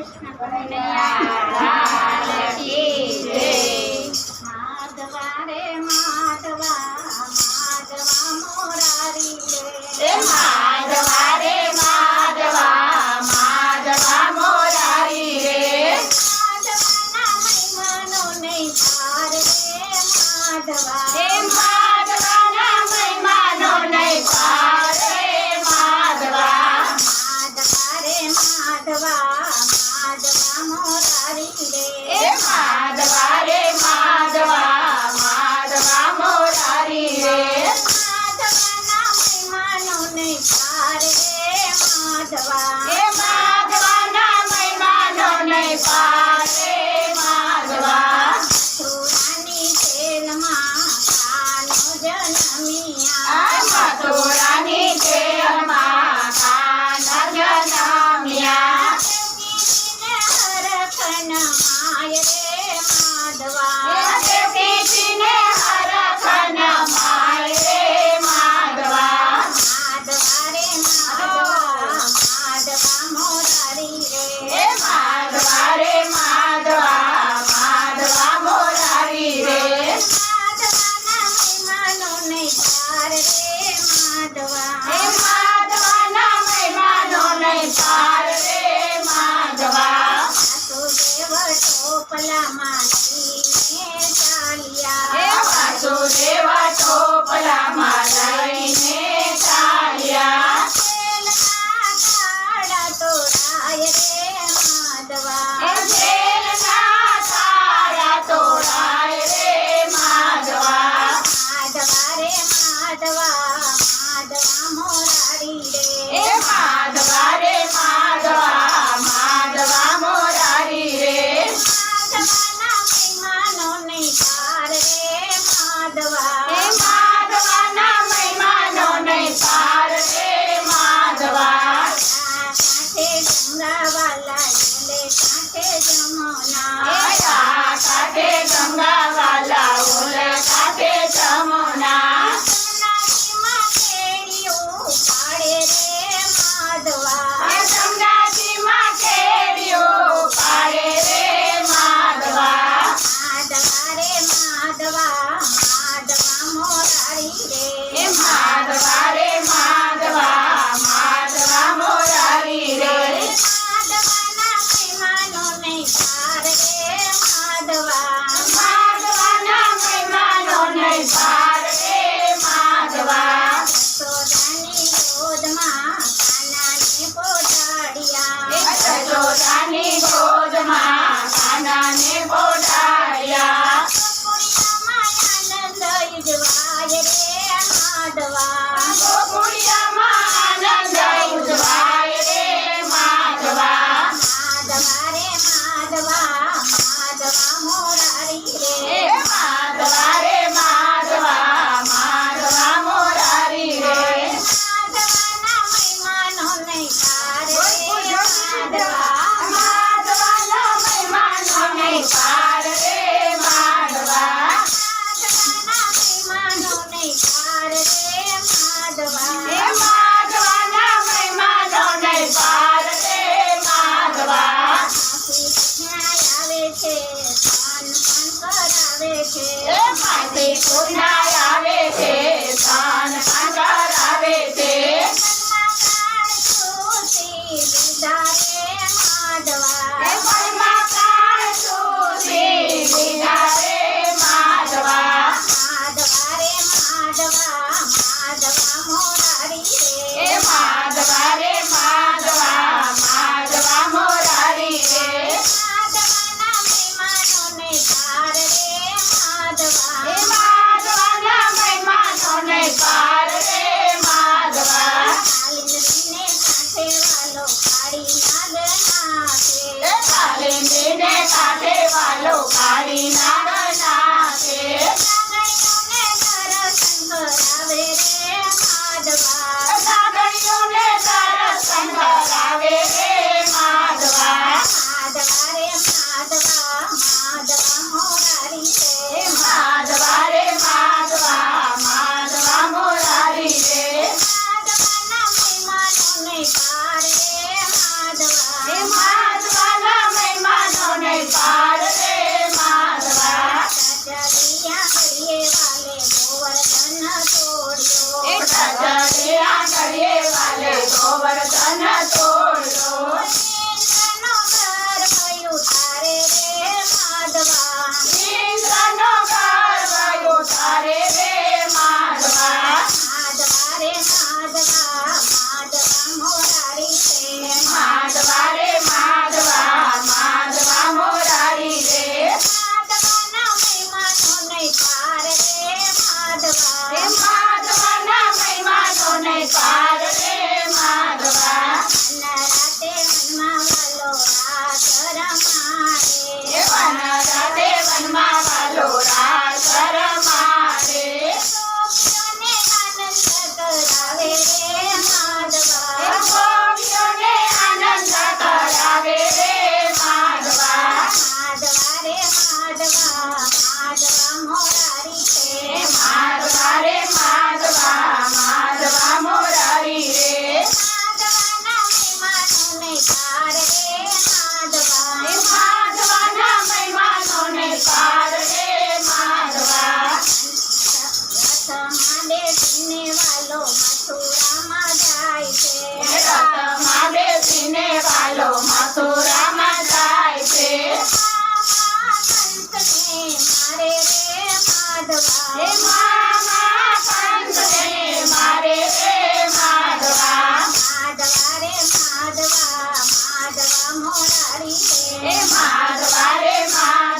કૃષ્ણ કનૈયા કી જય। માધવા રે માધવા માધવા મોરારી રે માધવા રે માધવા માધવા મોરારી રે માધવાના મહિમાનો નહીં પાર રે માધવા માધવાના મહિમાનો નહીં પાર રે માધવા રે માધવા માધવા મોરારી રે માધવા રે માધવા માધવા મોરારી રે માધવાના મહિમાનો નહીં પાર રે માધવા માધવાના મહિમાનો નહીં પાર રે માધવા મથુરાની જેલમાં કાનો જન્મ્યા મથુરાની જેલમાં કાન જન્મ્યા દેવકીજીને હરખન માય રે માધવા દેવકીજીને હરખન માય રે માધવા માધવા રે માધવા માધવા મોરારી રે માધવા રે માધવા માધવા મોરારી રે માધવાના મહિમાનો નહીં પાર રે માધવા માધવાના મહિમાનો નહીં પાર રે માધવા વાસુદેવ ટોપલામાં લઈને ચાલ્યા વાસુદેવ ટોપલામાં લઈને ચાલ્યા જેલના તાળા તોડાય રે માધવા જેલના તાળા તોડાય રે માધવા માધવા રે માધવા માધવા મોરારી રે માધવા રે માધવા માધવા મોરારી રે માધવાના મહિમાનો નહીં પાર રે માધવા માધવાના મહિમાનો નહીં પાર રે માધવા કાંઠે ગંગાવાલા ઝૂલે કાંઠે જમુના કાંઠે ગંગાવાલા ઓલે કાંઠે જમુના જમનાજીમાં કેડીઓ પાડે રે માધવા ગંગાજીમાં કેડીઓ પાડે રે માધવા માધવા રે માધવા માધવા મોરારી રે માધવા રે માધવા માધવા મોરારી રે માધવાના મહિમાનો નહીં પાર રે માધવા માધવાના મહિમાનો નહીં પાર રે માધવા યશોદાની ગોદમાં કાનાને પોઢાડ્યા યશોદાની ગોદમાં કાનાને પોઢાડ્યા ગોકુળિયામાં આનંદ ઉજવાય રે માધવા ગોકુળિયામાં આનંદ ઉજવાય રે માધવા માધવા રે માધવા માધવા મોરારી રે માધવા રે માધવા માધવા મોરારી રે માધવાના મહિમાનો નહીં પાર રે માધવા માધવાના મહિમાનો નહીં પાર રે માધવા માધવાના મહિમાનો નહીં પાર રે માધવા માધવાના મહિમાનો નહીં પાર રે માધવા પાપી કન્યા આવે છે પાન કરાવે છે પાપી પુનાય આવે છે સ્નાન પાન કરાવે છે મનમાં પ્રાણ છૂટી લીધા રે માધવા મનમાં પ્રાણ સુધી લીધા રે માધવા માધવા રે માધવા માધવા મોરારી રે માધવા રે માધવા માધવા મોરારી રે માધવાના મહિમાનો નહીં પાર રે માધવા માધવાના ઢોરા શરમાડે ગોપીઓને આનંદ કરાવે રે માધવા ગોપીઓને આનંદ કરાવે રે માધવા માધવા રે માધવા માધવા મોરારી છે માધવા રે માધવા માધવા મોરારી રે માધવાના મહેમાનોને કાર રે માધવા માધવાના મહેમાનોને કાર રે માધવા રથમાં બેસીને વાલો મથુરામાં જાય છે રથમાં બેસીને વાલો મથુરામાં જાય છે મામા કંસને મારે રે માધવા મામા કંસને મારે રે માધવા માધવા રે માધવા માધવા મોરારી છે માધવા રે માધવા